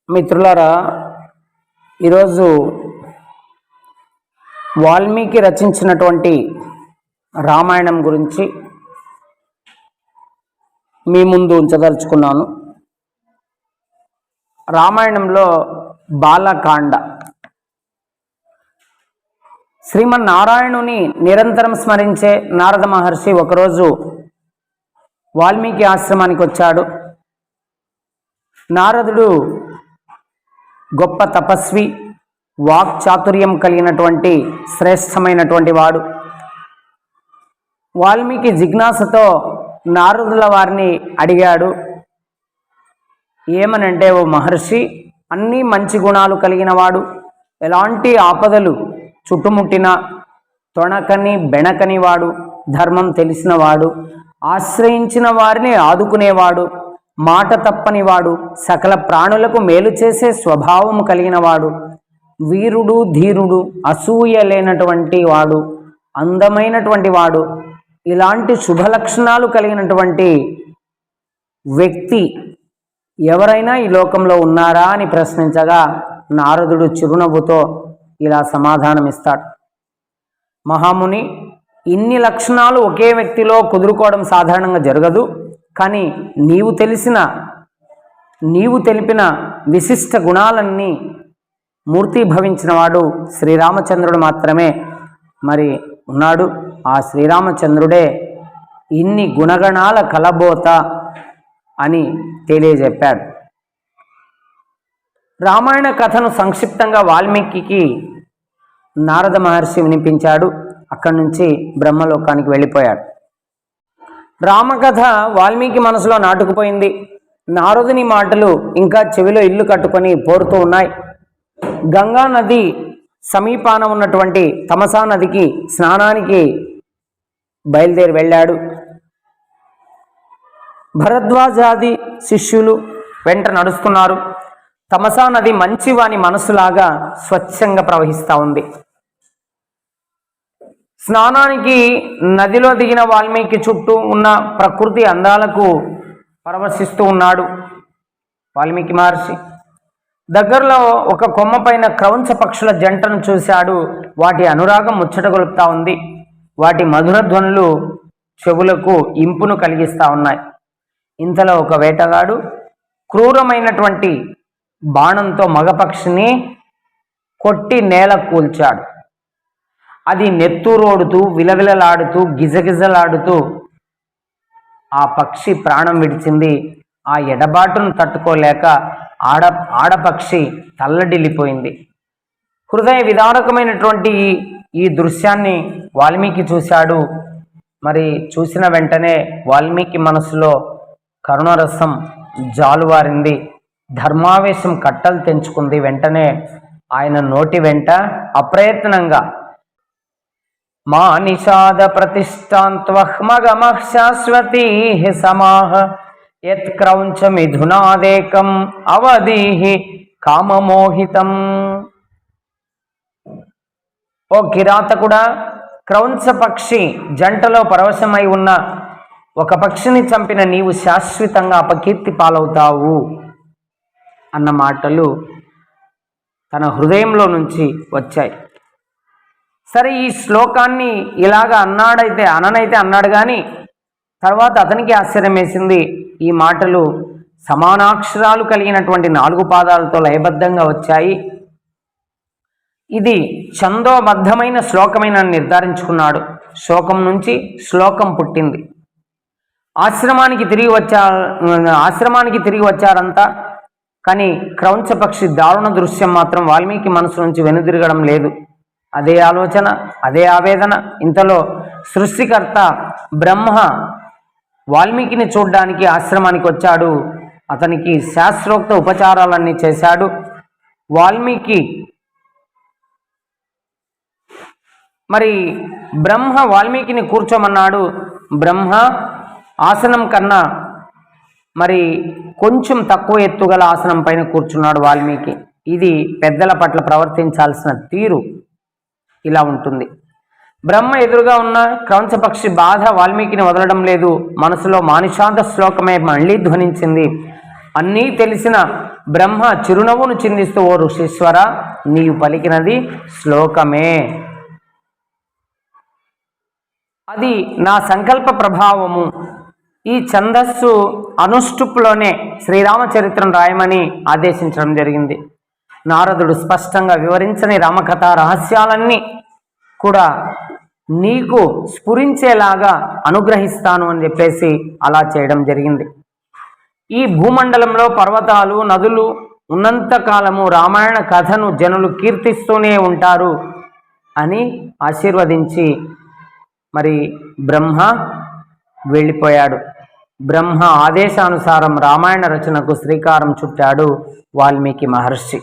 మిత్రులారా, ఈరోజు వాల్మీకి రచించినటువంటి రామాయణం గురించి మీ ముందు ఉంచదలుచుకున్నాను. రామాయణంలో బాలకాండ, శ్రీమన్నారాయణుని నిరంతరం స్మరించే నారద మహర్షి ఒకరోజు వాల్మీకి ఆశ్రమానికి వచ్చాడు. నారదుడు గొప్ప తపస్వి, వాక్చాతుర్యం కలిగినటువంటి శ్రేష్టమైనటువంటి వాడు. వాల్మీకి జిజ్ఞాసతో నారదుల వారిని అడిగాడు. ఏమనంటే, ఓ మహర్షి, అన్నీ మంచి గుణాలు కలిగిన వాడు, ఎలాంటి ఆపదలు చుట్టుముట్టిన తొణకని బెణకని వాడు, ధర్మం తెలిసినవాడు, ఆశ్రయించిన వారిని ఆదుకునేవాడు, మాట తప్పనివాడు, సకల ప్రాణులకు మేలు చేసే స్వభావము కలిగినవాడు, వీరుడు ధీరుడు, అసూయ లేనటువంటి వాడు, అందమైనటువంటి వాడు, ఇలాంటి శుభలక్షణాలు కలిగినటువంటి వ్యక్తి ఎవరైనా ఈ లోకంలో ఉన్నారా అని ప్రశ్నించగా నారదుడు చిరునవ్వుతో ఇలా సమాధానమిస్తాడు. మహాముని, ఇన్ని లక్షణాలు ఒకే వ్యక్తిలో కుదురుకోవడం సాధారణంగా జరగదు. కానీ నీవు తెలిపిన విశిష్ట గుణాలన్నీ మూర్తిభవించిన వాడు శ్రీరామచంద్రుడు మాత్రమే మరి ఉన్నాడు. ఆ శ్రీరామచంద్రుడే ఇన్ని గుణగణాల కలబోత అని తెలియజెప్పాడు. రామాయణ కథను సంక్షిప్తంగా వాల్మీకి నారద మహర్షి వినిపించాడు. అక్కడి నుంచి బ్రహ్మలోకానికి వెళ్ళిపోయాడు. రామకథ వాల్మీకి మనసులో నాటుకుపోయింది. నారదుని మాటలు ఇంకా చెవిలో ఇల్లు కట్టుకొని పోరుతూ ఉన్నాయి. గంగా నది సమీపాన ఉన్నటువంటి తమసా నదికి స్నానానికి బయలుదేరి వెళ్ళాడు. భరద్వాజాది శిష్యులు వెంట నడుస్తున్నారు. తమసా నది మంచివాని మనసులాగా స్వచ్ఛంగా ప్రవహిస్తూ ఉంది. స్నానానికి నదిలో దిగిన వాల్మీకి చుట్టూ ఉన్న ప్రకృతి అందాలకు పరవశిస్తూ ఉన్నాడు. వాల్మీకి మహర్షి దగ్గరలో ఒక కొమ్మ పైన క్రౌంచ పక్షుల జంటను చూశాడు. వాటి అనురాగం ముచ్చటగొలుపుతా ఉంది. వాటి మధుర ధ్వనులు చెవులకు ఇంపును కలిగిస్తూ ఉన్నాయి. ఇంతలో ఒక వేటగాడు క్రూరమైనటువంటి బాణంతో మగపక్షిని కొట్టి నేల కూల్చాడు. అది నెత్తూరోడుతూ విలవిలలాడుతూ గిజగిజలాడుతూ ఆ పక్షి ప్రాణం విడిచింది. ఆ ఎడబాటును తట్టుకోలేక ఆడపక్షి తల్లడిల్లిపోయింది. హృదయ విదారకమైనటువంటి ఈ దృశ్యాన్ని వాల్మీకి చూశాడు. మరి చూసిన వెంటనే వాల్మీకి మనసులో కరుణరసం జాలువారింది. ధర్మావేశం కట్టలు తెంచుకుంది. వెంటనే ఆయన నోటి వెంట అప్రయత్నంగా మా నిషాద ప్రతిష్టాంత్వహ్మగమః శాశ్వతీ సమాహ యత్ క్రౌంచ మిథునాదేకం అవధీహి కామమోహితం. ఓ కిరాతకుడా, క్రౌంచ పక్షి జంటలో పరవశమై ఉన్న ఒక పక్షిని చంపిన నీవు శాశ్వతంగా అపకీర్తి పాలవుతావు అన్న మాటలు తన హృదయంలో నుంచి వచ్చాయి. సరే, ఈ శ్లోకాన్ని ఇలాగా అననైతే అన్నాడు. కానీ తర్వాత అతనికి ఆశ్చర్యం వేసింది. ఈ మాటలు సమానాక్షరాలు కలిగినటువంటి 4 పాదాలతో లయబద్ధంగా వచ్చాయి. ఇది ఛందోబద్ధమైన శ్లోకమైన నిర్ధారించుకున్నాడు. శ్లోకం నుంచి శ్లోకం పుట్టింది. ఆశ్రమానికి తిరిగి వచ్చారంతా. కానీ క్రౌంచ పక్షి దారుణ దృశ్యం మాత్రం వాల్మీకి మనసు నుంచి వెనుదిరగడం లేదు. అదే ఆలోచన, అదే ఆవేదన. ఇంతలో సృష్టికర్త బ్రహ్మ వాల్మీకిని చూడ్డానికి ఆశ్రమానికి వచ్చాడు. అతనికి శాస్త్రోక్త ఉపచారాలన్నీ చేశాడు. బ్రహ్మ వాల్మీకిని కూర్చోమన్నాడు. బ్రహ్మ ఆసనం కన్నా కొంచెం తక్కువ ఎత్తుగల ఆసనం పైన కూర్చున్నాడు వాల్మీకి. ఇది పెద్దల పట్ల ప్రవర్తించాల్సిన తీరు ఇలా ఉంటుంది. బ్రహ్మ ఎదురుగా ఉన్న క్రౌంచపక్షి బాధ వాల్మీకిని వదలడం లేదు. మనసులో మానిషాంత శ్లోకమే మళ్ళీ ధ్వనించింది. అన్నీ తెలిసిన బ్రహ్మ చిరునవ్వును చిందిస్తూ, ఓ ఋషీశ్వర, నీవు పలికినది శ్లోకమే, అది నా సంకల్ప ప్రభావము. ఈ ఛందస్సు అనుష్టుప్లోనే శ్రీరామచరిత్రం రాయమని ఆదేశించడం జరిగింది. నారదుడు స్పష్టంగా వివరించని రామకథ రహస్యాలన్నీ కూడా నీకు స్ఫురించేలాగా అనుగ్రహిస్తాను అని చెప్పేసి అలా చేయడం జరిగింది. ఈ భూమండలంలో పర్వతాలు, నదులు ఉన్నంతకాలము రామాయణ కథను జనులు కీర్తిస్తూనే ఉంటారు అని ఆశీర్వదించి మరి బ్రహ్మ వెళ్ళిపోయాడు. బ్రహ్మ ఆదేశానుసారం రామాయణ రచనకు శ్రీకారం చుట్టాడు వాల్మీకి మహర్షి.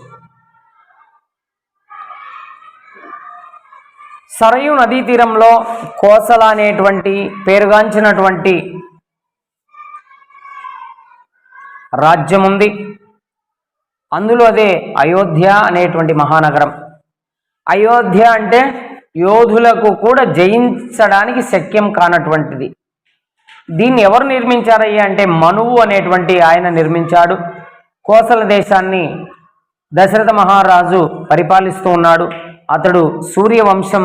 సరయు నదీ తీరంలో కోసల అనేటువంటి పేరుగాంచినటువంటి రాజ్యం ఉంది. అందులో అదే అయోధ్య అనేటువంటి మహానగరం. అయోధ్య అంటే యోధులకు కూడా జయించడానికి శక్యం కానటువంటిది. దీన్ని ఎవరు నిర్మించారయ్యా అంటే మనువు అనేటువంటి ఆయన నిర్మించాడు. కోసల దేశాన్ని దశరథ మహారాజు పరిపాలిస్తూ ఉన్నాడు. అతడు సూర్యవంశం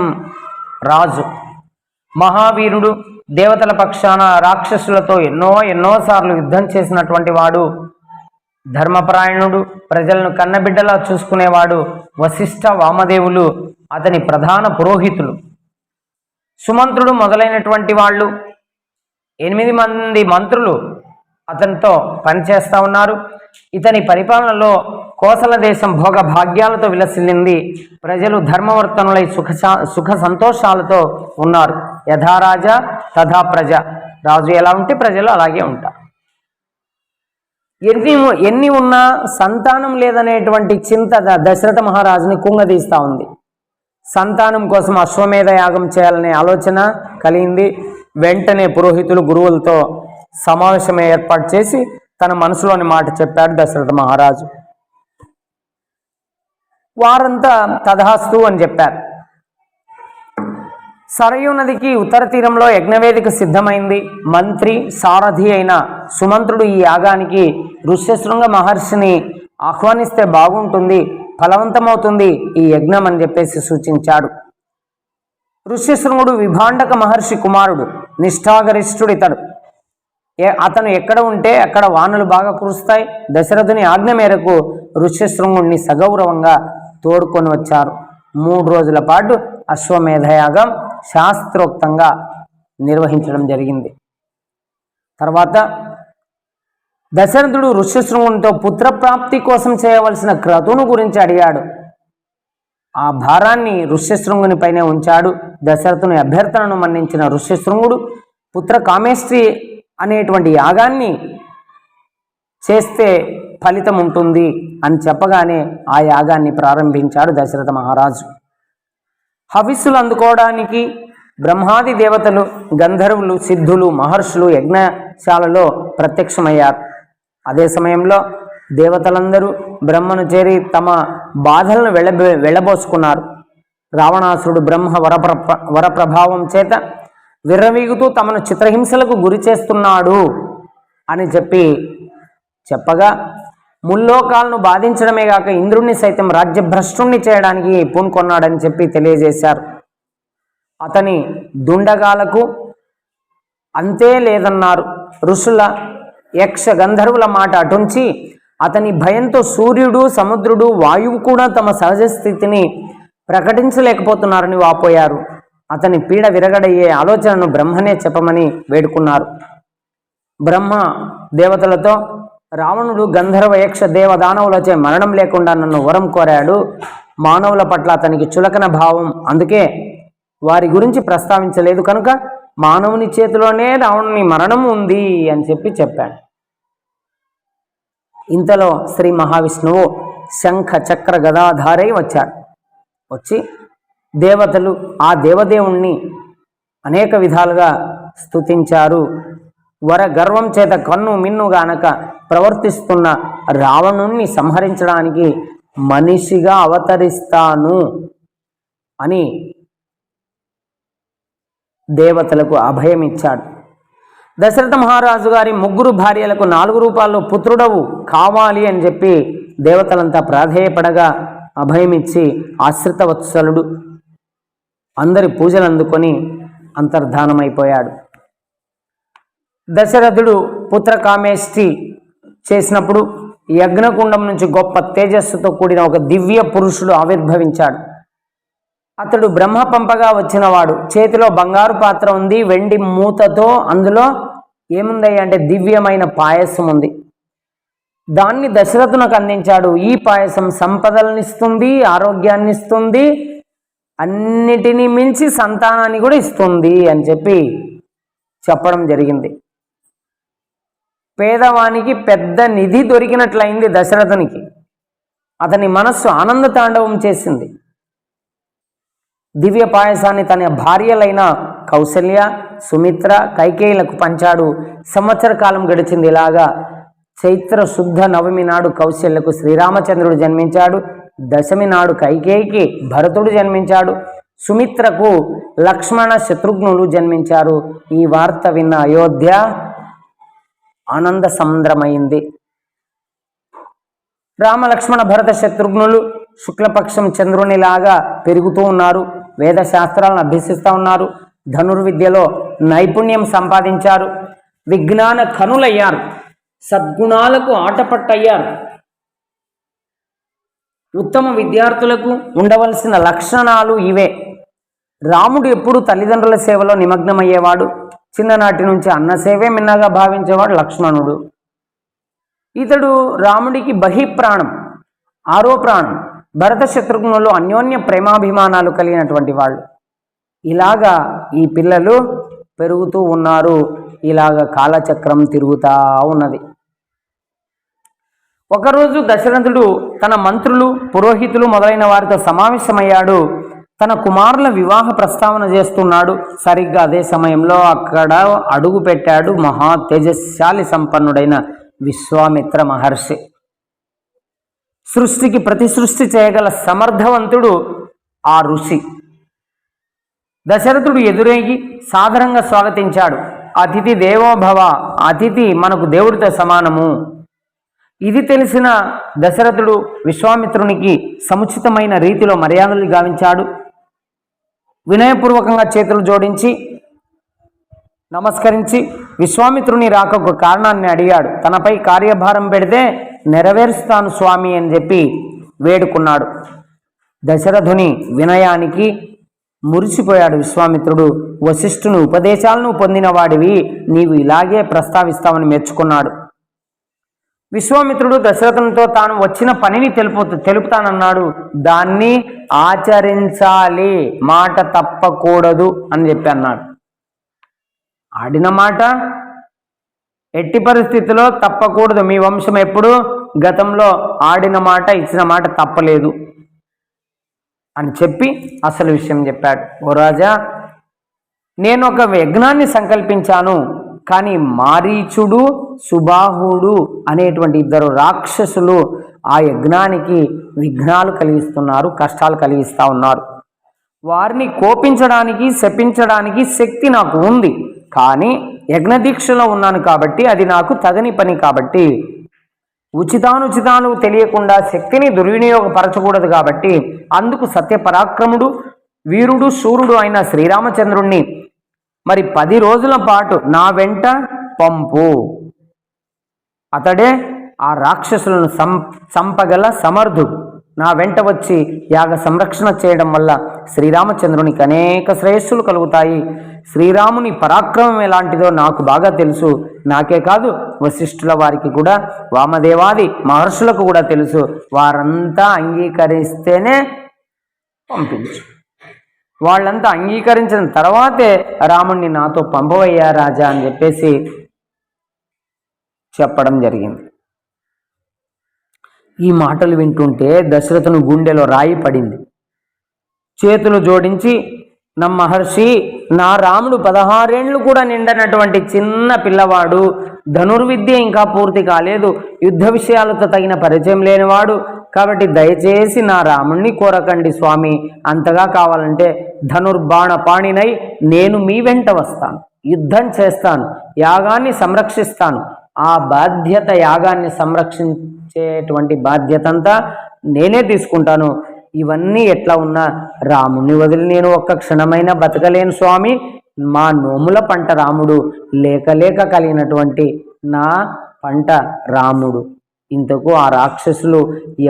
రాజు, మహావీరుడు, దేవతల పక్షాన రాక్షసులతో ఎన్నోసార్లు యుద్ధం చేసినటువంటి వాడు, ధర్మపరాయణుడు, ప్రజలను కన్నబిడ్డలా చూసుకునేవాడు. వశిష్ఠ, వామదేవులు అతని ప్రధాన పురోహితులు. సుమంత్రుడు మొదలైనటువంటి వాళ్ళు 8 మంది మంత్రులు అతనితో పనిచేస్తూ ఉన్నారు. ఇతని పరిపాలనలో కోసల దేశం భోగ భాగ్యాలతో విలసిల్లింది. ప్రజలు ధర్మవర్తనులై సుఖ సంతోషాలతో ఉన్నారు. యథారాజా తథా ప్రజ, రాజు ఎలా ఉంటే ప్రజలు అలాగే ఉంటారు. ఎన్ని ఉన్నా సంతానం లేదనేటువంటి చింత దశరథ మహారాజుని కుంగదీస్తూ ఉంది. సంతానం కోసం అశ్వమేధ యాగం చేయాలనే ఆలోచన కలిగింది. వెంటనే పురోహితులు గురువులతో సమావేశం ఏర్పాటు చేసి తన మనసులోని మాట చెప్పాడు దశరథ మహారాజు. వారంతా తథాస్తు అని చెప్పారు. సరయూ నదికి ఉత్తర తీరంలో యజ్ఞవేదిక సిద్ధమైంది. మంత్రి, సారథి అయిన సుమంత్రుడు ఈ యాగానికి ఋష్యశృంగ మహర్షిని ఆహ్వానిస్తే బాగుంటుంది, ఫలవంతమవుతుంది ఈ యజ్ఞం అని చెప్పేసి సూచించాడు. ఋష్యశృంగుడు విభాండక మహర్షి కుమారుడు, నిష్ఠాగరిష్ఠుడు ఇతడు. అతను ఎక్కడ ఉంటే అక్కడ వానలు బాగా కురుస్తాయి. దశరథుని ఆజ్ఞ మేరకు ఋష్యశృంగుడిని సగౌరవంగా తోడుకొని వచ్చారు. 3 రోజుల పాటు అశ్వమేధయాగం శాస్త్రోక్తంగా నిర్వహించడం జరిగింది. తర్వాత దశరథుడు ఋష్యశృంగునితో పుత్రప్రాప్తి కోసం చేయవలసిన క్రతువును గురించి అడిగాడు. ఆ భారాన్ని ఋష్యశృంగుని పైనే ఉంచాడు. దశరథుని అభ్యర్థనను మన్నించిన ఋష్యశృంగుడు పుత్ర కామేష్టి అనేటువంటి యాగాన్ని చేస్తే ఫలితం ఉంటుంది అని చెప్పగానే ఆ యాగాన్ని ప్రారంభించాడు దశరథ మహారాజు. హవిస్సులు అందుకోవడానికి బ్రహ్మాది దేవతలు, గంధర్వులు, సిద్ధులు, మహర్షులు యజ్ఞశాలలో ప్రత్యక్షమయ్యారు. అదే సమయంలో దేవతలందరూ బ్రహ్మను చేరి తమ బాధలను వెళ్ళబోసుకున్నారు. రావణాసురుడు బ్రహ్మ వరప్రభావం చేత విర్రవీగుతూ తమను చిత్రహింసలకు గురి చేస్తున్నాడు అని చెప్పగా ముల్లోకాలను బాధించడమే కాక ఇంద్రుణ్ణి సైతం రాజ్యభ్రష్టుణ్ణి చేయడానికి పూనుకొన్నాడని చెప్పి తెలియజేశారు. అతని దుండగాలకు అంతే లేదన్నారు. ఋషుల, యక్ష, గంధర్వుల మాట అటుంచి అతని భయంతో సూర్యుడు, సముద్రుడు, వాయువు కూడా తమ సహజ స్థితిని ప్రకటించలేకపోతున్నారని వాపోయారు. అతని పీడ విరగడయ్యే ఆలోచనను బ్రహ్మనే చెప్పమని వేడుకున్నారు. బ్రహ్మ దేవతలతో, రావణుడు గంధర్వ, యక్ష, దేవ, దానవులచే మరణం లేకుండా నన్ను వరం కోరాడు. మానవుల పట్ల అతనికి చులకన భావం, అందుకే వారి గురించి ప్రస్తావించలేదు. కనుక మానవుని చేతిలోనే రావణుని మరణం ఉంది అని చెప్పాడు. ఇంతలో శ్రీ మహావిష్ణువు శంఖ చక్ర గదాధారై వచ్చాడు. వచ్చి దేవతలు ఆ దేవదేవుణ్ణి అనేక విధాలుగా స్తుతించారు. వర గర్వం చేత కన్ను మిన్నుగానక ప్రవర్తిస్తున్న రావణుణ్ణి సంహరించడానికి మనిషిగా అవతరిస్తాను అని దేవతలకు అభయమిచ్చాడు. దశరథ మహారాజు గారి 3 భార్యలకు 4 రూపాల్లో పుత్రుడవు కావాలి అని చెప్పి దేవతలంతా ప్రాధేయపడగా అభయమిచ్చి ఆశ్రిత వత్సలుడు అందరి పూజలు అందుకొని అంతర్ధానమైపోయాడు. దశరథుడు పుత్రకామేష్టి చేసినప్పుడు యజ్ఞకుండం నుంచి గొప్ప తేజస్సుతో కూడిన ఒక దివ్య పురుషుడు ఆవిర్భవించాడు. అతడు బ్రహ్మ పంపగా వచ్చినవాడు. చేతిలో బంగారు పాత్ర ఉంది, వెండి మూతతో. అందులో ఏముంది అంటే దివ్యమైన పాయసం ఉంది. దాన్ని దశరథునకు అందించాడు. ఈ పాయసం సంపదలనిస్తుంది, ఆరోగ్యాన్ని ఇస్తుంది, అన్నిటినీ మించి సంతానాన్ని కూడా ఇస్తుంది అని చెప్పడం జరిగింది. పేదవానికి పెద్ద నిధి దొరికినట్లయింది దశరథునికి. అతని మనస్సు ఆనంద తాండవం చేసింది. దివ్య పాయసాన్ని తన భార్యలైన కౌసల్య, సుమిత్ర, కైకేయులకు పంచాడు. సంవత్సర కాలం గడిచింది. ఇలాగా చైత్ర శుద్ధ నవమి నాడు కౌశల్యకు శ్రీరామచంద్రుడు జన్మించాడు. దశమి నాడు కైకేయికి భరతుడు జన్మించాడు. సుమిత్రకు లక్ష్మణ శత్రుఘ్నులు జన్మించారు. ఈ వార్త విన్న అయోధ్య ఆనంద సముద్రమైంది. రామ లక్ష్మణ భరత శత్రుఘ్నులు శుక్లపక్షం చంద్రునిలాగా పెరుగుతూ ఉన్నారు. వేద శాస్త్రాలను అభ్యసిస్తూ ఉన్నారు. ధనుర్విద్యలో నైపుణ్యం సంపాదించారు. విజ్ఞాన కనులయ్యారు. సద్గుణాలకు ఆటపట్టయ్యారు. ఉత్తమ విద్యార్థులకు ఉండవలసిన లక్షణాలు ఇవే. రాముడు ఎప్పుడు తల్లిదండ్రుల సేవలో నిమగ్నమయ్యేవాడు. చిన్ననాటి నుంచి అన్న సేవే మిన్నగా భావించేవాడు లక్ష్మణుడు. ఇతడు రాముడికి బహిప్రాణం, ఆరో ప్రాణం. భరత శత్రుఘ్నులు అన్యోన్య ప్రేమాభిమానాలు కలిగినటువంటి వాళ్ళు. ఇలాగా ఈ పిల్లలు పెరుగుతూ ఉన్నారు. ఇలాగ కాలచక్రం తిరుగుతూ ఉన్నది. ఒకరోజు దశరథుడు తన మంత్రులు, పురోహితులు మొదలైన వారితో సమావేశమయ్యాడు. తన కుమారుల వివాహ ప్రస్తావన చేస్తున్నాడు. సరిగ్గా అదే సమయంలో అక్కడ అడుగు పెట్టాడు మహా తేజశాలి సంపన్నుడైన విశ్వామిత్ర మహర్షి. సృష్టికి ప్రతి సృష్టి చేయగల సమర్థవంతుడు ఆ ఋషి. దశరథుడు ఎదురేగి సాదరంగా స్వాగతించాడు. అతిథి దేవోభవ, అతిథి మనకు దేవుడితో సమానము. ఇది తెలిసిన దశరథుడు విశ్వామిత్రునికి సముచితమైన రీతిలో మర్యాదలు గావించాడు. వినయపూర్వకంగా చేతులు జోడించి నమస్కరించి విశ్వామిత్రుని రాకకు కారణాన్ని అడిగాడు. తనపై కార్యభారం పెడితే నెరవేరుస్తాను స్వామి అని వేడుకున్నాడు. దశరథుని వినయానికి మురిసిపోయాడు విశ్వామిత్రుడు. వశిష్ఠుని ఉపదేశాలను పొందినవాడివి, నీవు ఇలాగే ప్రస్తావిస్తావని మెచ్చుకున్నాడు. విశ్వామిత్రుడు దశరథునితో తాను వచ్చిన పనిని తెలుపుతానన్నాడు. దాన్ని ఆచరించాలి, మాట తప్పకూడదు అని అన్నాడు. ఆడిన మాట ఎట్టి పరిస్థితిలో తప్పకూడదు. మీ వంశం ఎప్పుడు గతంలో ఆడిన మాట, ఇచ్చిన మాట తప్పలేదు అని అసలు విషయం చెప్పాడు. ఓ రాజా, నేను ఒక యజ్ఞాన్ని సంకల్పించాను. కానీ మారీచుడు, సుబాహుడు అనేటువంటి ఇద్దరు రాక్షసులు ఆ యజ్ఞానికి విఘ్నాలు కలిగిస్తున్నారు, కష్టాలు కలిగిస్తూ ఉన్నారు. వారిని కోపించడానికి, శపించడానికి శక్తి నాకు ఉంది. కానీ యజ్ఞదీక్షలో ఉన్నాను కాబట్టి అది నాకు తగని పని. కాబట్టి ఉచితానుచితాలు తెలియకుండా శక్తిని దుర్వినియోగపరచకూడదు. కాబట్టి అందుకు సత్యపరాక్రముడు, వీరుడు, శూరుడు అయిన శ్రీరామచంద్రుణ్ణి మరి 10 రోజుల పాటు నా వెంట పంపు. అతడే ఆ రాక్షసులను చంపగల సమర్థుడు. నా వెంట వచ్చి యాగ సంరక్షణ చేయడం వల్ల శ్రీరామచంద్రునికి అనేక శ్రేయస్సులు కలుగుతాయి. శ్రీరాముని పరాక్రమం ఎలాంటిదో నాకు బాగా తెలుసు. నాకే కాదు, వశిష్ఠుల వారికి కూడా, వామదేవాది మహర్షులకు కూడా తెలుసు. వారంతా అంగీకరిస్తేనే పంపించు. వాళ్ళంతా అంగీకరించిన తర్వాతే రాముణ్ణి నాతో పంపవయ్యా రాజా అని చెప్పడం జరిగింది. ఈ మాటలు వింటుంటే దశరథుని గుండెలో రాయి పడింది. చేతులు జోడించి, నా మహర్షి, నా రాముడు 16 ఏళ్ళు కూడా నిండనటువంటి చిన్న పిల్లవాడు, ధనుర్విద్య ఇంకా పూర్తి కాలేదు, యుద్ధ విషయాలతో తగిన పరిచయం లేనివాడు. కాబట్టి దయచేసి నా రాముణ్ణి కోరకండి స్వామి. అంతగా కావాలంటే ధనుర్బాణ పాణినై నేను మీ వెంట వస్తాను, యుద్ధం చేస్తాను, యాగాన్ని సంరక్షిస్తాను. ఆ బాధ్యత యాగాన్ని ఇచ్చేటువంటి బాధ్యత అంతా నేనే తీసుకుంటాను. ఇవన్నీ ఎట్లా ఉన్నా రాముని వదిలి నేను ఒక్క క్షణమైనా బతకలేను స్వామి. మా నోముల పంట రాముడు, లేక లేక కలిగినటువంటి నా పంట రాముడు. ఇంతకు ఆ రాక్షసులు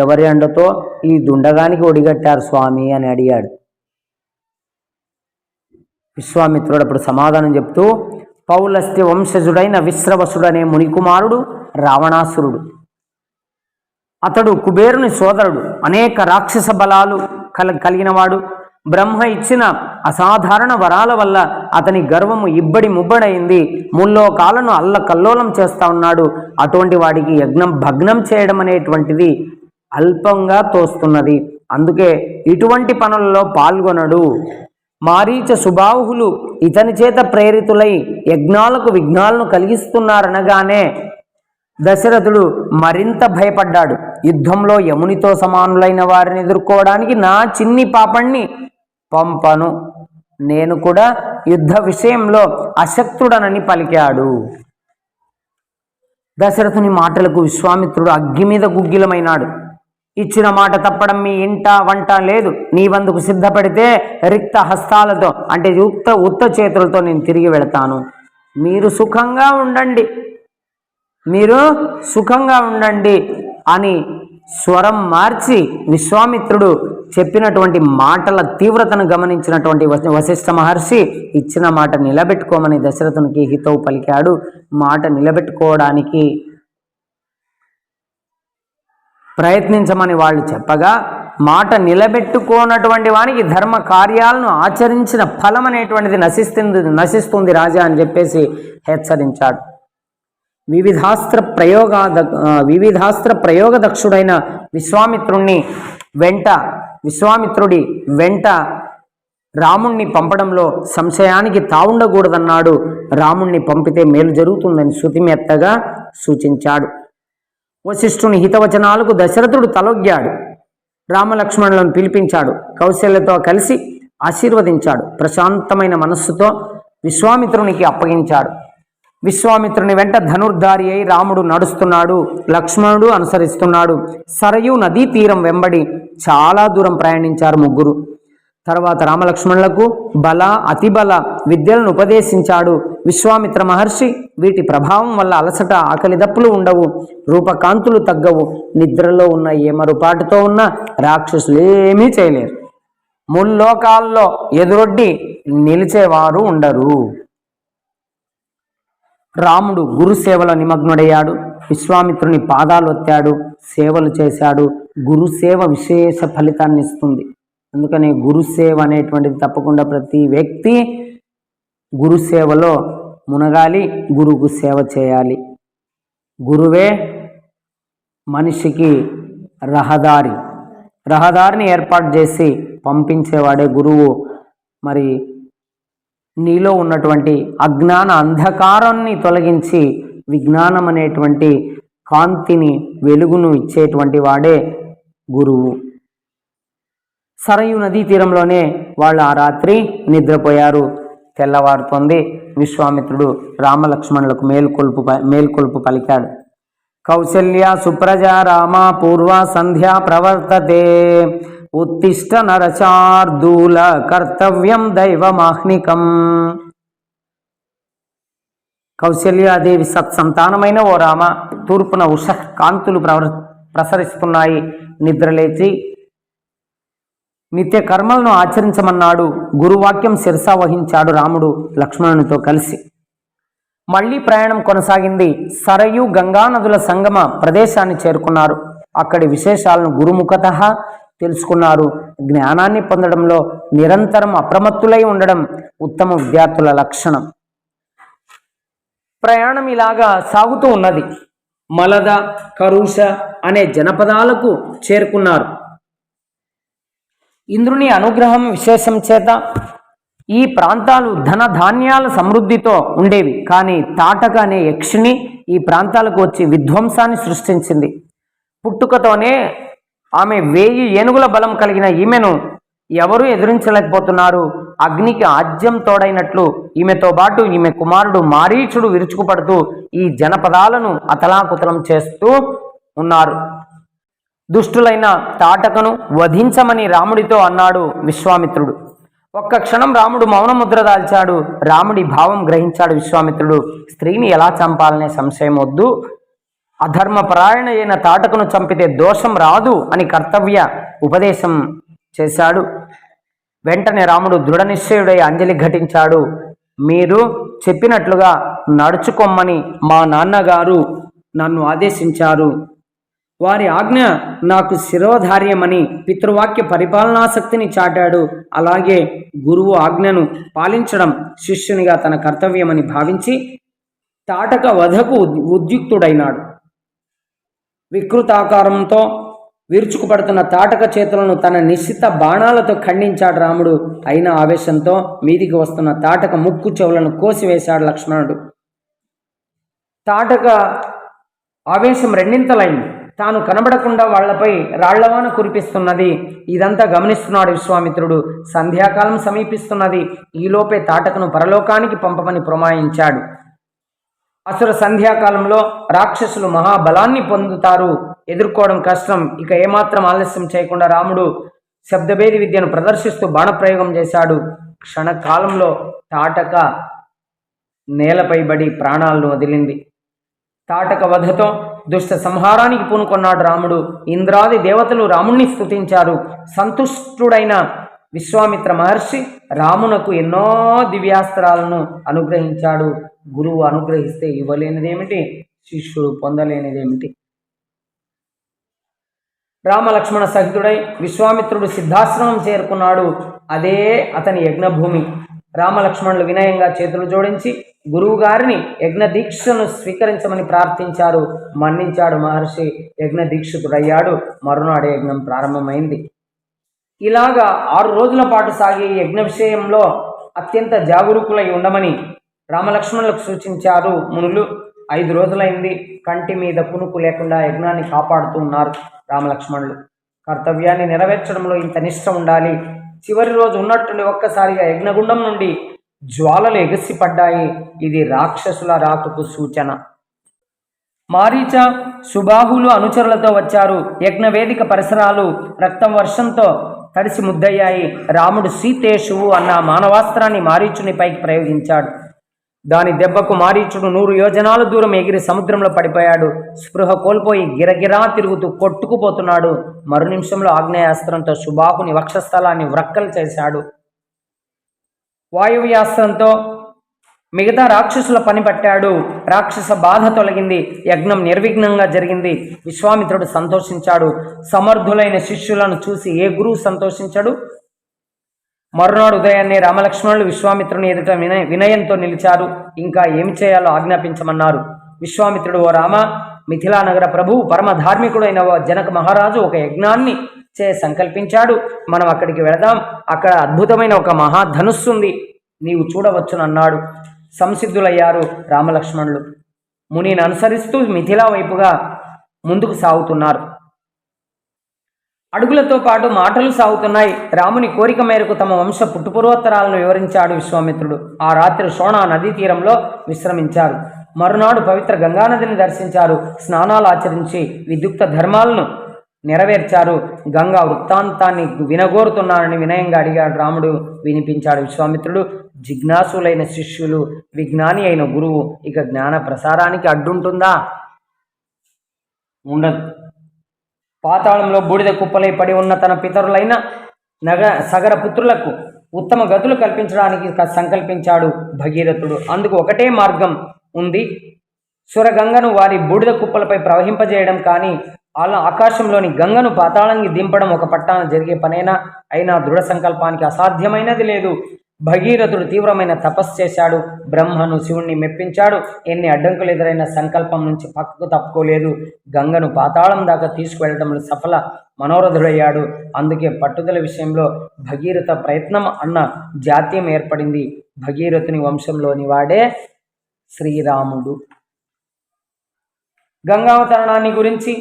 ఎవరి అండతో ఈ దుండగానికి ఒడిగట్టారు స్వామి అని అడిగాడు. విశ్వామిత్రుడు అప్పుడు సమాధానం చెప్తూ, పౌలస్త్య వంశజుడైన విశ్రవసుడనే మునికుమారుడు రావణాసురుడు. అతడు కుబేరుని సోదరుడు, అనేక రాక్షస బలాలు కలిగినవాడు. బ్రహ్మ ఇచ్చిన అసాధారణ వరాల వల్ల అతని గర్వము ఇబ్బడి ముబ్బడైంది. ముల్లోకాలను అల్లకల్లోలం చేస్తా ఉన్నాడు. అటువంటి వాడికి యజ్ఞం భగ్నం చేయడం అనేటువంటిది అల్పంగా తోస్తున్నది. అందుకే ఇటువంటి పనులలో పాల్గొనడు. మారీచ సుబాహులు ఇతని చేత ప్రేరితులై యజ్ఞాలకు విఘ్నాలను కలిగిస్తున్నారనగానే దశరథుడు మరింత భయపడ్డాడు. యుద్ధంలో యమునితో సమానులైన వారిని ఎదుర్కోవడానికి నా చిన్ని పాపణ్ణి పంపను, నేను కూడా యుద్ధ విషయంలో అశక్తుడనని పలికాడు. దశరథుని మాటలకు విశ్వామిత్రుడు అగ్గి మీద గుగ్గిలమైనాడు. ఇచ్చిన మాట తప్పడం మీ ఇంట వంట లేదు. నీవందుకు సిద్ధపడితే రిక్త హస్తాలతో, అంటే ఉత్త చేతులతో నేను తిరిగి వెళతాను. మీరు సుఖంగా ఉండండి అని స్వరం మార్చి విశ్వామిత్రుడు చెప్పినటువంటి మాటల తీవ్రతను గమనించినటువంటి వశిష్ఠ మహర్షి ఇచ్చిన మాట నిలబెట్టుకోమని దశరథునికి హితవు పలికాడు. మాట నిలబెట్టుకోవడానికి ప్రయత్నించమని వాళ్ళు చెప్పగా, మాట నిలబెట్టుకోనటువంటి వానికి ధర్మ కార్యాలను ఆచరించిన ఫలం అనేటువంటిది నశిస్తుంది రాజా అని చెప్పేసి హెచ్చరించాడు. వివిధాస్త్ర ప్రయోగ దక్షుడైన విశ్వామిత్రుడి వెంట రాముణ్ణి పంపడంలో సంశయానికి తావుండకూడదన్నాడు. రాముణ్ణి పంపితే మేలు జరుగుతుందని శృతిమెత్తగా సూచించాడు. వశిష్ఠుని హితవచనాలకు దశరథుడు తలొగ్గాడు. రామలక్ష్మణులను పిలిపించాడు. కౌశల్యతో కలిసి ఆశీర్వదించాడు. ప్రశాంతమైన మనస్సుతో విశ్వామిత్రునికి అప్పగించాడు. విశ్వామిత్రుని వెంట ధనుర్ధారి అయి రాముడు నడుస్తున్నాడు. లక్ష్మణుడు అనుసరిస్తున్నాడు. సరయూ నదీ తీరం వెంబడి చాలా దూరం ప్రయాణించారు ముగ్గురు. తర్వాత రామలక్ష్మణులకు బల అతిబల విద్యలను ఉపదేశించాడు. విశ్వామిత్ర మహర్షి వీటి ప్రభావం వల్ల అలసట, ఆకలిదప్పులు ఉండవు, రూపకాంతులు తగ్గవు. నిద్రలో ఉన్న ఏమరుపాటుతో ఉన్న రాక్షసులు ఏమీ చేయలేరు. ముల్లోకాల్లో ఎదురొడ్డి నిలిచేవారు ఉండరు. రాముడు గురు సేవలో నిమగ్నుడయ్యాడు. విశ్వామిత్రుని పాదాలు ఒత్తాడు, సేవలు చేశాడు. గురుసేవ విశేష ఫలితాన్ని ఇస్తుంది. అందుకని గురుసేవ అనేటువంటిది తప్పకుండా ప్రతి వ్యక్తి గురుసేవలో మునగాలి, గురువుకు సేవ చేయాలి. గురువే మనిషికి రహదారిని ఏర్పాటు చేసి పంపించేవాడే గురువు. మరి నీలో ఉన్నటువంటి అజ్ఞాన అంధకారాన్ని తొలగించి విజ్ఞానం అనేటువంటి కాంతిని, వెలుగును ఇచ్చేటువంటి వాడే గురువు. సరయు నదీ తీరంలోనే వాళ్ళు ఆ రాత్రి నిద్రపోయారు. తెల్లవారుతోంది. విశ్వామిత్రుడు రామలక్ష్మణులకు మేల్కొల్పు పలికాడు. కౌసల్య సుప్రజా రామ పూర్వ సంధ్యా ప్రవర్తతే ఉత్తిష్ట నరచార్దూల కర్తవ్యం దైవమాహ్నికం. కౌశల్యాదేవి సత్సంతానమైన ఓ రామ, తూర్పున ఉష కాంతులు ప్రసరిస్తున్నాయి. నిద్రలేచి నిత్య కర్మలను ఆచరించమన్నాడు. గురువాక్యం శిరసా వహించాడు రాముడు లక్ష్మణునితో కలిసి. మళ్లీ ప్రయాణం కొనసాగింది. సరయు గంగా నదుల సంగమ ప్రదేశాన్ని చేరుకున్నారు. అక్కడి విశేషాలను గురుముఖత తెలుసుకున్నారు. జ్ఞానాన్ని పొందడంలో నిరంతరం అప్రమత్తులై ఉండడం ఉత్తమ విద్యార్థుల లక్షణం. ప్రయాణం ఇలాగా సాగుతూ ఉన్నది. మలద, కరుష అనే జనపదాలకు చేరుకున్నారు. ఇంద్రుని అనుగ్రహం విశేషం చేత ఈ ప్రాంతాలు ధన ధాన్యాల సమృద్ధితో ఉండేవి. కానీ తాటక అనే యక్షిణి ఈ ప్రాంతాలకు వచ్చి విధ్వంసాన్ని సృష్టించింది. పుట్టుకతోనే ఆమె 1000 ఏనుగుల బలం కలిగిన ఈమెను ఎవరూ ఎదిరించలేకపోతున్నారు. అగ్నికి ఆజ్యం తోడైనట్లు ఈమెతో పాటు ఈమె కుమారుడు మారీచుడు విరుచుకుపడుతూ ఈ జనపదాలను అతలాకుతలం చేస్తూ ఉన్నారు. దుష్టులైన తాటకను వధించమని రాముడితో అన్నాడు విశ్వామిత్రుడు. ఒక్క క్షణం రాముడు మౌనముద్ర దాల్చాడు. రాముడి భావం గ్రహించాడు విశ్వామిత్రుడు. స్త్రీని ఎలా చంపాలనే సంశయం వద్దు, అధర్మపరాయణ అయిన తాటకను చంపితే దోషం రాదు అని కర్తవ్య ఉపదేశం చేశాడు. వెంటనే రాముడు దృఢ నిశ్చయుడై అంజలి ఘటించాడు. మీరు చెప్పినట్లుగా నడుచుకొమ్మని మా నాన్నగారు నన్ను ఆదేశించారు. వారి ఆజ్ఞ నాకు శిరోధార్యమని పితృవాక్య పరిపాలనాసక్తిని చాటాడు. అలాగే గురువు ఆజ్ఞను పాలించడం శిష్యునిగా తన కర్తవ్యమని భావించి తాటక వధకు ఉద్యుక్తుడైనాడు. వికృతాకారంతో విరుచుకుపడుతున్న తాటక చేతులను తన నిశ్చిత బాణాలతో ఖండించాడు రాముడు. అయిన ఆవేశంతో మీదికి వస్తున్న తాటక ముక్కు చెవులను కోసివేశాడు లక్ష్మణుడు. తాటక ఆవేశం రెండింతలైంది. తాను కనబడకుండా వాళ్లపై రాళ్లవాన కురిపిస్తున్నది. ఇదంతా గమనిస్తున్నాడు విశ్వామిత్రుడు. సంధ్యాకాలం సమీపిస్తున్నది. ఈలోపే తాటకను పరలోకానికి పంపమని పురమాయించాడు. అసుర సంధ్యాకాలంలో రాక్షసులు మహాబలాన్ని పొందుతారు, ఎదుర్కోవడం కష్టం. ఇక ఏమాత్రం ఆలస్యం చేయకుండా రాముడు శబ్దభేది విద్యను ప్రదర్శిస్తూ బాణప్రయోగం చేశాడు. క్షణకాలంలో తాటక నేలపై బడి ప్రాణాలను వదిలింది. తాటక వధతో దుష్ట సంహారానికి పూనుకొన్నాడు రాముడు. ఇంద్రాది దేవతలు రాముణ్ణి స్తుతించారు. సంతుష్టుడైన విశ్వామిత్ర మహర్షి రామునకు ఎన్నో దివ్యాస్త్రాలను అనుగ్రహించాడు. గురువు అనుగ్రహిస్తే ఇవ్వలేనిదేమిటి, శిష్యుడు పొందలేనిదేమిటి? రామలక్ష్మణ సహితుడై విశ్వామిత్రుడు సిద్ధాశ్రమం చేరుకున్నాడు. అదే అతని యజ్ఞభూమి. రామలక్ష్మణులు వినయంగా చేతులు జోడించి గురువు గారిని యజ్ఞ దీక్షను స్వీకరించమని ప్రార్థించారు. మన్నించాడు మహర్షి. యజ్ఞ దీక్షితుడయ్యాడు. మరునాడు యజ్ఞం ప్రారంభమైంది. ఇలాగా 6 రోజుల పాటు సాగే యజ్ఞ విషయంలో అత్యంత జాగరూకులై ఉండమని రామలక్ష్మణులకు సూచించారు మునులు. 5 రోజులైంది. కంటి మీద కునుకు లేకుండా యజ్ఞాన్ని కాపాడుతూ ఉన్నారు రామలక్ష్మణులు. కర్తవ్యాన్ని నెరవేర్చడంలో ఇంత నిష్ఠ ఉండాలి. చివరి రోజు ఉన్నట్టుండి ఒక్కసారిగా యజ్ఞగుండం నుండి జ్వాలలు ఎగసిపడ్డాయి. ఇది రాక్షసుల రాకకు సూచన. మారీచ, సుబాహులు అనుచరులతో వచ్చారు. యజ్ఞవేదిక పరిసరాలు రక్తం వర్షంతో తడిసి ముద్దయ్యాయి. రాముడు సీతేషువు అన్న మానవాస్త్రాన్ని మారీచుని పైకి ప్రయోగించాడు. దాని దెబ్బకు మారీచుడు 100 యోజనాల దూరం ఎగిరి సముద్రంలో పడిపోయాడు. స్పృహ కోల్పోయి గిరగిరా తిరుగుతూ కొట్టుకుపోతున్నాడు. మరు నిమిషంలో ఆగ్నేయాస్త్రంతో సుబాహుని వక్షస్థలాన్ని వ్రక్కలు చేశాడు. వాయువ్యాస్త్రంతో మిగతా రాక్షసుల పని పట్టాడు. రాక్షస బాధ తొలగింది. యజ్ఞం నిర్విఘ్నంగా జరిగింది. విశ్వామిత్రుడు సంతోషించాడు. సమర్థులైన శిష్యులను చూసి ఏ గురువు సంతోషించడు? మరునాడు ఉదయాన్నే రామలక్ష్మణులు విశ్వామిత్రుని ఎదుట వినయంతో నిలిచారు. ఇంకా ఏమి చేయాలో ఆజ్ఞాపించమన్నారు. విశ్వామిత్రుడు, ఓ రామ, మిథిలా నగర ప్రభువు పరమ ధార్మికుడైన జనక మహారాజు ఒక యజ్ఞాన్ని సంకల్పించాడు. మనం అక్కడికి వెళదాం. అక్కడ అద్భుతమైన ఒక మహాధనుస్సు ఉంది, నీవు చూడవచ్చునన్నాడు. సంసిద్ధులయ్యారు రామలక్ష్మణులు. మునిని అనుసరిస్తూ మిథిలా వైపుగా ముందుకు సాగుతున్నారు. అడుగులతో పాటు మాటలు సాగుతున్నాయి. రాముని కోరిక మేరకు తమ వంశ పుట్టుపూర్వోత్తరాలను వివరించాడు విశ్వామిత్రుడు. ఆ రాత్రి శోణా నదీ తీరంలో విశ్రమించారు. మరునాడు పవిత్ర గంగానదిని దర్శించారు. స్నానాలు ఆచరించి విద్యుక్త ధర్మాలను నెరవేర్చారు. గంగా వృత్తాంతాన్ని వినగోరుతున్నానని వినయంగా అడిగాడు రాముడు. వినిపించాడు విశ్వామిత్రుడు. జిజ్ఞాసులైన శిష్యులు, విజ్ఞాని అయిన గురువు ఇక జ్ఞాన ప్రసారానికి అడ్డుంటుందా? ఉండదు. పాతాళంలో బూడిద కుప్పలై పడి ఉన్న తన పితరులైన సగర పుత్రులకు ఉత్తమ గతులు కల్పించడానికి సంకల్పించాడు భగీరథుడు. అందుకు ఒకటే మార్గం ఉంది. సురగంగను వారి బూడిద కుప్పలపై ప్రవహింపజేయడం, కానీ అలా ఆకాశంలోని గంగను పాతాళానికి దింపడం ఒక పట్టాన జరిగే పనైనా? అయినా దృఢ సంకల్పానికి అసాధ్యమైనది లేదు. భగీరథుడు తీవ్రమైన తపస్సు చేశాడు. బ్రహ్మను, శివుణ్ణి మెప్పించాడు. ఎన్ని అడ్డంకులు ఎదురైన సంకల్పం నుంచి పక్కకు తప్పుకోలేదు. గంగను పాతాళం దాకా తీసుకువెళ్లడంలో సఫల మనోరథుడయ్యాడు. అందుకే పట్టుదల విషయంలో భగీరథ ప్రయత్నం అన్న జాతీయం ఏర్పడింది. భగీరథుని వంశంలోని వాడే శ్రీరాముడు. గంగావతరణాన్ని గురించి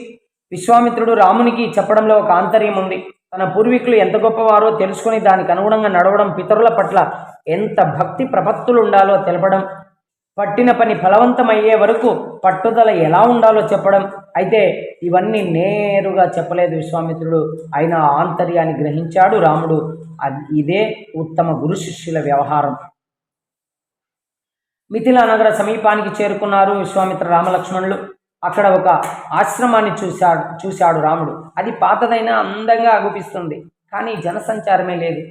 విశ్వామిత్రుడు రామునికి చెప్పడంలో ఒక ఆంతర్యం ఉంది. తన పూర్వీకులు ఎంత గొప్పవారో తెలుసుకుని దానికి అనుగుణంగా నడవడం, పితరుల పట్ల ఎంత భక్తి ప్రపత్తులు ఉండాలో తెలపడం, పట్టిన పని ఫలవంతమయ్యే వరకు పట్టుదల ఎలా ఉండాలో చెప్పడం. అయితే ఇవన్నీ నేరుగా చెప్పలేదు విశ్వామిత్రుడు, అయినా ఆంతర్యాన్ని గ్రహించాడు రాముడు. ఇదే ఉత్తమ గురు శిష్యుల వ్యవహారం. మిథిలా నగర సమీపానికి చేరుకున్నారు విశ్వామిత్ర రామలక్ష్మణులు. అక్కడ ఒక ఆశ్రమాన్ని చూశాడు రాముడు. అది పాతదైనా అందంగా అగుపిస్తుంది, కానీ జనసంచారమే లేదు.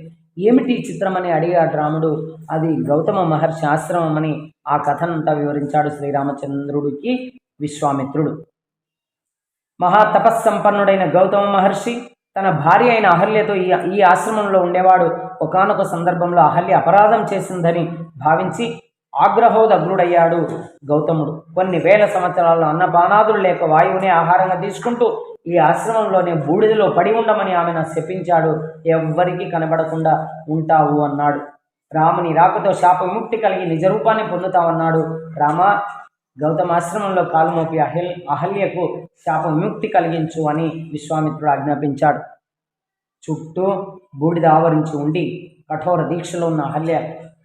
ఏమిటి చిత్రమని అడిగాడు రాముడు. అది గౌతమ మహర్షి ఆశ్రమం అని ఆ కథనంతా వివరించాడు శ్రీరామచంద్రుడికి విశ్వామిత్రుడు. మహాతపస్సంపన్నుడైన గౌతమ మహర్షి తన భార్య అయిన అహల్యతో ఈ ఆశ్రమంలో ఉండేవాడు. ఒకానొక సందర్భంలో అహల్య అపరాధం చేసిందని భావించి ఆగ్రహోదగ్రుడయ్యాడు గౌతముడు. కొన్ని వేల సంవత్సరాల్లో అన్నపానాదులు లేక వాయువునే ఆహారంగా తీసుకుంటూ ఈ ఆశ్రమంలోనే బూడిదలో పడి ఉండమని ఆమెను శపించాడు. ఎవ్వరికీ కనబడకుండా ఉంటావు అన్నాడు. రాముని రాకతో శాప విముక్తి కలిగి నిజరూపాన్ని పొందుతావన్నాడు. రామ, గౌతమాశ్రమంలో కాలుమోపి అహల్యకు శాప విముక్తి కలిగించు అని విశ్వామిత్రుడు ఆజ్ఞాపించాడు. చుట్టూ బూడిద ఆవరించి ఉండి కఠోర దీక్షలో ఉన్న అహల్య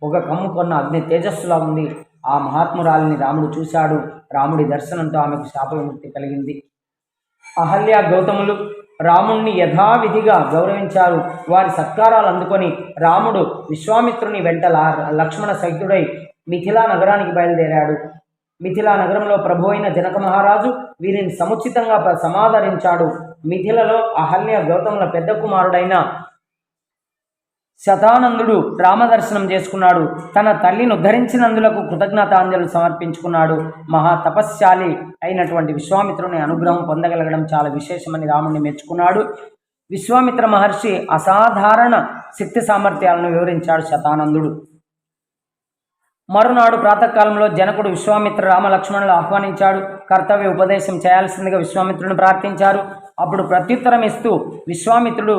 ఒక కమ్ము కొన్న అగ్ని తేజస్సులా ఉంది. ఆ మహాత్మురాలిని రాముడు చూశాడు. రాముడి దర్శనంతో ఆమెకు శాప విముక్తి కలిగింది. అహల్య గౌతములు రాముణ్ణి యథావిధిగా గౌరవించారు. వారి సత్కారాలు అందుకొని రాముడు విశ్వామిత్రుని వెంట లక్ష్మణ సహితుడై మిథిలా నగరానికి బయలుదేరాడు. మిథిలా నగరంలో ప్రభు అయిన జనక మహారాజు వీరిని సముచితంగా సమాదరించాడు. మిథిలలో అహల్య గౌతముల పెద్ద కుమారుడైన శతానందుడు రామదర్శనం చేసుకున్నాడు. తన తల్లిని ఉద్ధరించినందులకు కృతజ్ఞతాంజలు సమర్పించుకున్నాడు. మహా తపశ్శాలి అయినటువంటి విశ్వామిత్రుని అనుగ్రహం పొందగలగడం చాలా విశేషమని రాముడిని మెచ్చుకున్నాడు. విశ్వామిత్ర మహర్షి అసాధారణ శక్తి సామర్థ్యాలను వివరించాడు శతానందుడు. మరునాడు ప్రాతకాలంలో జనకుడు విశ్వామిత్ర రామలక్ష్మణులు ఆహ్వానించాడు. కర్తవ్య ఉపదేశం చేయాల్సిందిగా విశ్వామిత్రుని ప్రార్థించారు. అప్పుడు ప్రత్యుత్తరం ఇస్తూ విశ్వామిత్రుడు,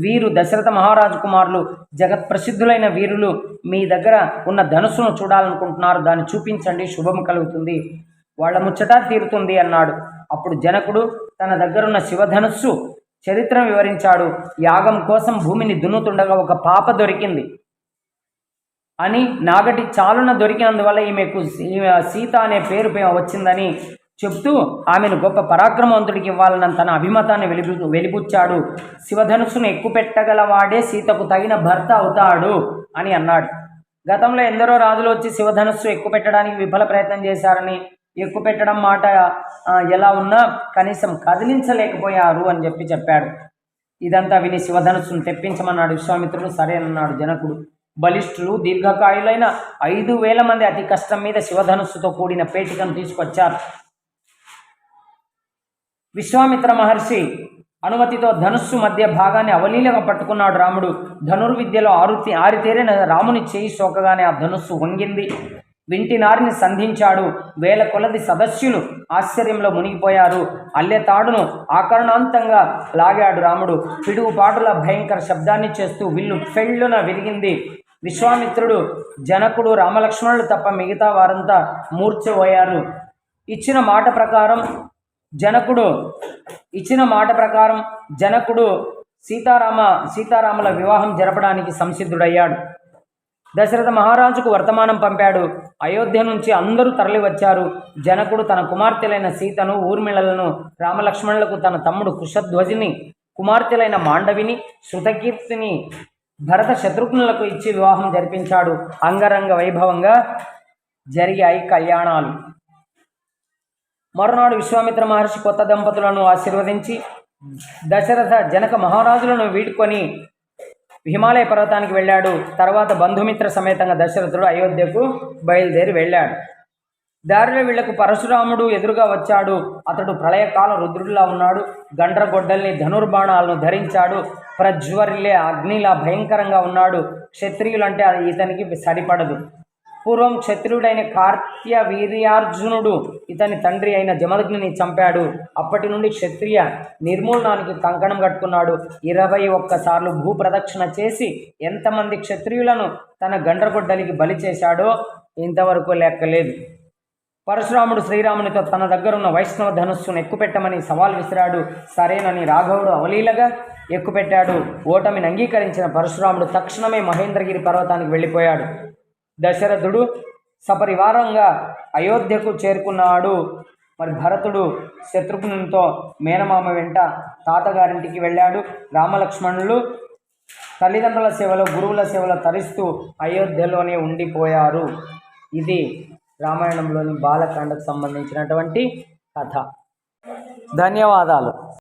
వీరు దశరథ మహారాజు కుమారులు, జగత్ప్రసిద్ధులైన వీరులు, మీ దగ్గర ఉన్న ధనుస్సును చూడాలనుకుంటున్నారు, దాన్ని చూపించండి, శుభం కలుగుతుంది, వాళ్ళ ముచ్చట తీరుతుంది అన్నాడు. అప్పుడు జనకుడు తన దగ్గరున్న శివధనుస్సు చరిత్రను వివరించాడు. యాగం కోసం భూమిని దున్నుతుండగా ఒక పాప దొరికింది అని, నాగటి చాలున దొరికినందువల్ల ఈమెకు సీత అనే పేరు వచ్చిందని చెప్తూ ఆమెను గొప్ప పరాక్రమవంతుడికి ఇవ్వాలన్న తన అభిమతాన్ని వెలిబుచ్చాడు. శివధనుస్సును ఎక్కుపెట్టగలవాడే సీతకు తగిన భర్త అవుతాడు అని అన్నాడు. గతంలో ఎందరో రాజులు వచ్చి శివధనుస్సు ఎక్కుపెట్టడానికి విఫల ప్రయత్నం చేశారని, ఎక్కుపెట్టడం మాట ఎలా ఉన్నా కనీసం కదిలించలేకపోయారు అని చెప్పాడు. ఇదంతా విని శివధనుస్సును తెప్పించమన్నాడు విశ్వామిత్రుడు. సరేనన్నాడు జనకుడు. బలిష్ఠులు దీర్ఘకాయులైన 5,000 మంది అతి కష్టం మీద శివధనుస్సుతో కూడిన పేటికను తీసుకొచ్చారు. విశ్వామిత్ర మహర్షి అనుమతితో ధనుస్సు మధ్య భాగాన్ని అవలీలగా పట్టుకున్నాడు రాముడు. ధనుర్విద్యలో ఆరితేరిన రాముని చేయి సోకగానే ఆ ధనుస్సు వంగింది. వింటినారిని సంధించాడు. వేల కొలది సదస్యులు ఆశ్చర్యంలో మునిగిపోయారు. అల్లెతాడును ఆకరణాంతంగా లాగాడు రాముడు. పిడుగుపాటుల భయంకర శబ్దాన్ని చేస్తూ విల్లు ఫెళ్ళున విరిగింది. విశ్వామిత్రుడు, జనకుడు, రామలక్ష్మణులు తప్ప మిగతా వారంతా మూర్ఛపోయారు. ఇచ్చిన మాట ప్రకారం జనకుడు సీతారాముల వివాహం జరపడానికి సంసిద్ధుడయ్యాడు. దశరథ మహారాజుకు వర్తమానం పంపాడు. అయోధ్య నుంచి అందరూ తరలివచ్చారు. జనకుడు తన కుమార్తెలైన సీతను, ఊర్మిళలను, రామలక్ష్మణులకు తన తమ్ముడు కుశధ్వజిని, కుమార్తెలైన మాండవిని, శృతకీర్తిని, భరత శత్రుఘ్నులకు ఇచ్చి వివాహం జరిపించాడు. అంగరంగ వైభవంగా జరిగాయి కళ్యాణాలు. మరునాడు విశ్వామిత్ర మహర్షి కొత్త దంపతులను ఆశీర్వదించి దశరథ జనక మహారాజులను వీడుకొని హిమాలయ పర్వతానికి వెళ్ళాడు. తర్వాత బంధుమిత్ర సమేతంగా దశరథుడు అయోధ్యకు బయలుదేరి వెళ్ళాడు. దారిలో వీళ్లకు పరశురాముడు ఎదురుగా వచ్చాడు. అతడు ప్రళయకాల రుద్రుడిలా ఉన్నాడు. గండ్రగొడ్డల్ని, ధనుర్బాణాలను ధరించాడు. ప్రజ్వరిల్లే అగ్నిలా భయంకరంగా ఉన్నాడు. క్షత్రియులంటే అది ఇతనికి సరిపడదు. పూర్వం క్షత్రియుడైన కార్త్యవీర్యార్జునుడు ఇతని తండ్రి అయిన జమదగ్నిని చంపాడు. అప్పటి నుండి క్షత్రియ నిర్మూలనానికి కంకణం కట్టుకున్నాడు. 21 సార్లు భూప్రదక్షిణ చేసి ఎంతమంది క్షత్రియులను తన గండ్రగొడ్డలికి బలి చేశాడో ఇంతవరకు లెక్కలేదు. పరశురాముడు శ్రీరామునితో తన దగ్గరున్న వైష్ణవ ధనుస్సును ఎక్కుపెట్టమని సవాల్ విసిరాడు. సరేనని రాఘవుడు అవలీలగా ఎక్కుపెట్టాడు. ఓటమిని అంగీకరించిన పరశురాముడు తక్షణమే మహేంద్రగిరి పర్వతానికి వెళ్ళిపోయాడు. దశరథుడు సపరివారంగా అయోధ్యకు చేరుకున్నాడు. మరి భరతుడు శత్రుఘ్నునితో మేనమామ వెంట తాతగారింటికి వెళ్ళాడు. రామలక్ష్మణులు తల్లిదండ్రుల సేవలో, గురువుల సేవలో తరిస్తూ అయోధ్యలోనే ఉండిపోయారు. ఇది రామాయణంలోని బాలకాండకు సంబంధించినటువంటి కథ. ధన్యవాదాలు.